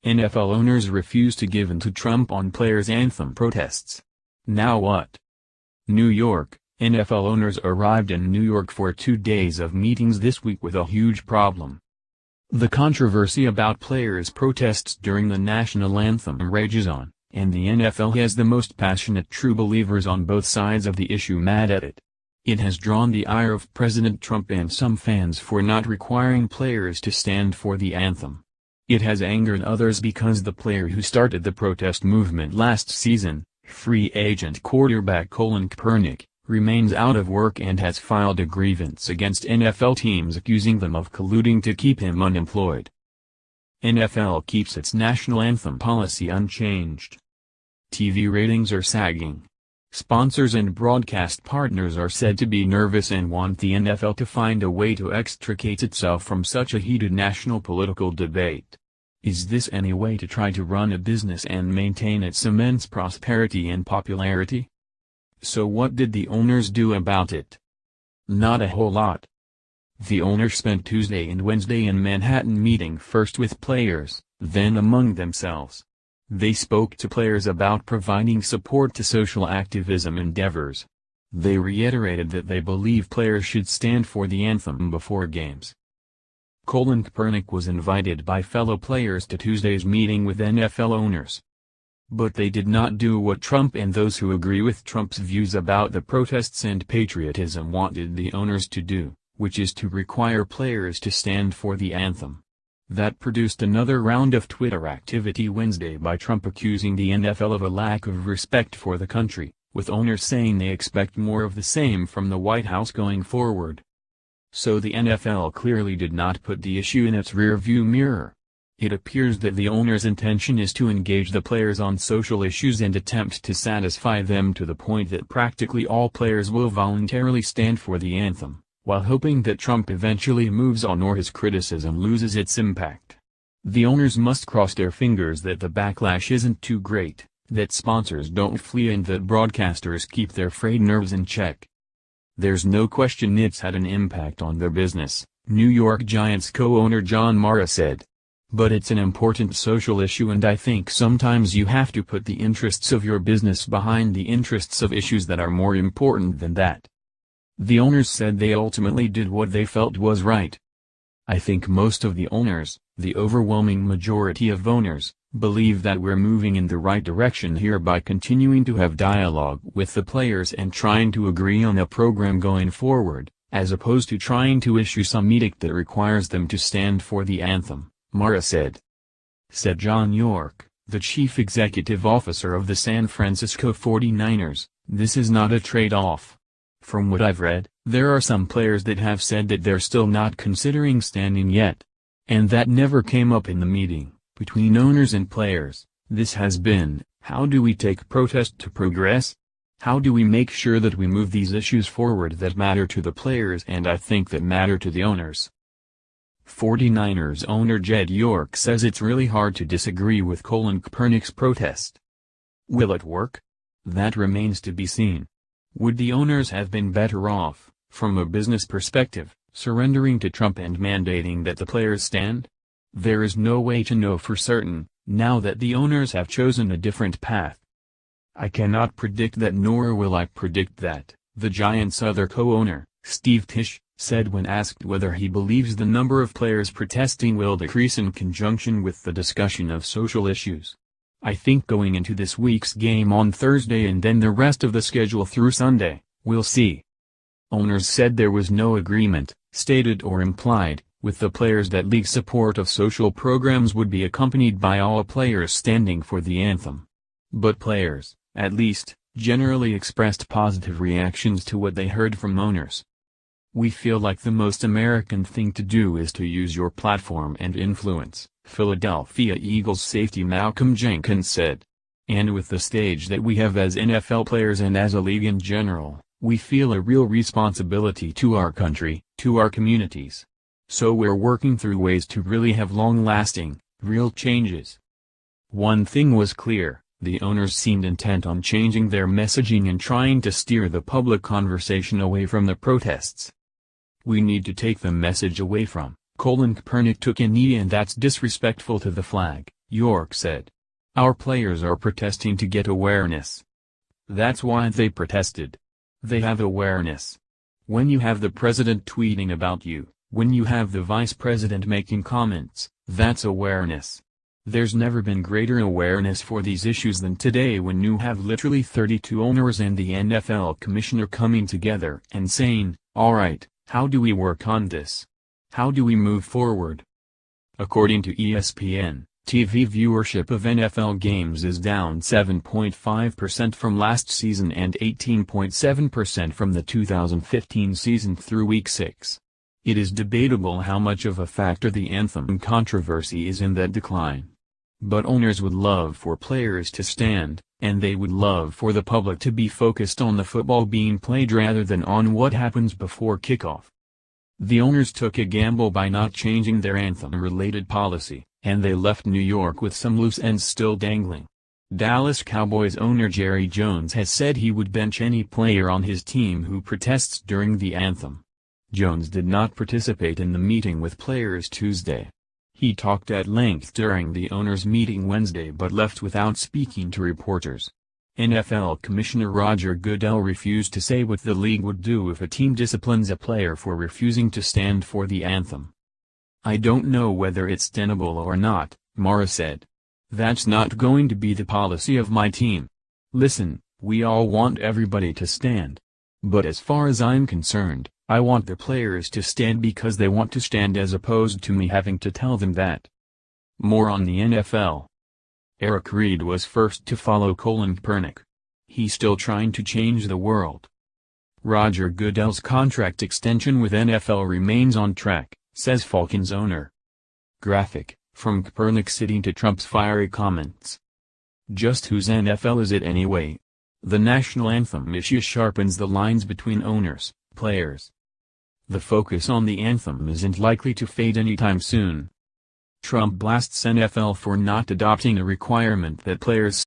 NFL owners refuse to give in to Trump on players' anthem protests. Now what? New York, NFL owners arrived in New York for 2 days of meetings this week with a huge problem. The controversy about players' protests during the national anthem rages on, and the NFL has the most passionate true believers on both sides of the issue mad at it. It has drawn the ire of President Trump and some fans for not requiring players to stand for the anthem. It has angered others because the player who started the protest movement last season, free agent quarterback Colin Kaepernick, remains out of work and has filed a grievance against NFL teams accusing them of colluding to keep him unemployed. NFL keeps its national anthem policy unchanged. TV ratings are sagging. Sponsors and broadcast partners are said to be nervous and want the NFL to find a way to extricate itself from such a heated national political debate. Is this any way to try to run a business and maintain its immense prosperity and popularity? So what did the owners do about it? Not a whole lot. The owners spent Tuesday and Wednesday in Manhattan meeting first with players, then among themselves. They spoke to players about providing support to social activism endeavors. They reiterated that they believe players should stand for the anthem before games. Colin Kaepernick was invited by fellow players to Tuesday's meeting with NFL owners. But they did not do what Trump and those who agree with Trump's views about the protests and patriotism wanted the owners to do, which is to require players to stand for the anthem. That produced another round of Twitter activity Wednesday by Trump accusing the NFL of a lack of respect for the country, with owners saying they expect more of the same from the White House going forward. So the NFL clearly did not put the issue in its rearview mirror. It appears that the owner's intention is to engage the players on social issues and attempt to satisfy them to the point that practically all players will voluntarily stand for the anthem, while hoping that Trump eventually moves on or his criticism loses its impact. The owners must cross their fingers that the backlash isn't too great, that sponsors don't flee and that broadcasters keep their frayed nerves in check. There's no question it's had an impact on their business, New York Giants co-owner John Mara said. But it's an important social issue and I think sometimes you have to put the interests of your business behind the interests of issues that are more important than that. The owners said they ultimately did what they felt was right. I think most of the owners, the overwhelming majority of owners, believe that we're moving in the right direction here by continuing to have dialogue with the players and trying to agree on a program going forward, as opposed to trying to issue some edict that requires them to stand for the anthem, Mara said. Said John York, the chief executive officer of the San Francisco 49ers, this is not a trade-off. From what I've read, there are some players that have said that they're still not considering standing yet. And that never came up in the meeting, between owners and players. This has been, how do we take protest to progress? How do we make sure that we move these issues forward that matter to the players and I think that matter to the owners? 49ers owner Jed York says it's really hard to disagree with Colin Kaepernick's protest. Will it work? That remains to be seen. Would the owners have been better off, from a business perspective, surrendering to Trump and mandating that the players stand? There is no way to know for certain, now that the owners have chosen a different path. I cannot predict that nor will I predict that, the Giants' other co-owner, Steve Tisch, said when asked whether he believes the number of players protesting will decrease in conjunction with the discussion of social issues. I think going into this week's game on Thursday and then the rest of the schedule through Sunday, we'll see. Owners said there was no agreement, stated or implied, with the players that league support of social programs would be accompanied by all players standing for the anthem. But players, at least, generally expressed positive reactions to what they heard from owners. We feel like the most American thing to do is to use your platform and influence, Philadelphia Eagles safety Malcolm Jenkins said. And with the stage that we have as NFL players and as a league in general, we feel a real responsibility to our country, to our communities. So we're working through ways to really have long-lasting, real changes. One thing was clear, The owners seemed intent on changing their messaging and trying to steer the public conversation away from the protests. "We need to take the message away from, Colin Kaepernick took a knee and that's disrespectful to the flag," York said. "Our players are protesting to get awareness. That's why they protested. They have awareness. When you have the president tweeting about you, when you have the vice president making comments, that's awareness. There's never been greater awareness for these issues than today when you have literally 32 owners and the NFL commissioner coming together and saying, all right, how do we work on this? How do we move forward?" According to ESPN, TV viewership of NFL games is down 7.5% from last season and 18.7% from the 2015 season through Week 6. It is debatable how much of a factor the anthem controversy is in that decline. But owners would love for players to stand, and they would love for the public to be focused on the football being played rather than on what happens before kickoff. The owners took a gamble by not changing their anthem-related policy, and they left New York with some loose ends still dangling. Dallas Cowboys owner Jerry Jones has said he would bench any player on his team who protests during the anthem. Jones did not participate in the meeting with players Tuesday. He talked at length during the owners' meeting Wednesday but left without speaking to reporters. NFL Commissioner Roger Goodell refused to say what the league would do if a team disciplines a player for refusing to stand for the anthem. "I don't know whether it's tenable or not," Mara said. "That's not going to be the policy of my team. Listen, we all want everybody to stand. But as far as I'm concerned, I want the players to stand because they want to stand as opposed to me having to tell them that." More on the NFL. Eric Reid was first to follow Colin Kaepernick. He's still trying to change the world. Roger Goodell's contract extension with NFL remains on track, says Falcons owner. Graphic, from Kaepernick sitting to Trump's fiery comments. Just whose NFL is it anyway? The national anthem issue sharpens the lines between owners, players. The focus on the anthem isn't likely to fade anytime soon. Trump blasts NFL for not adopting a requirement that players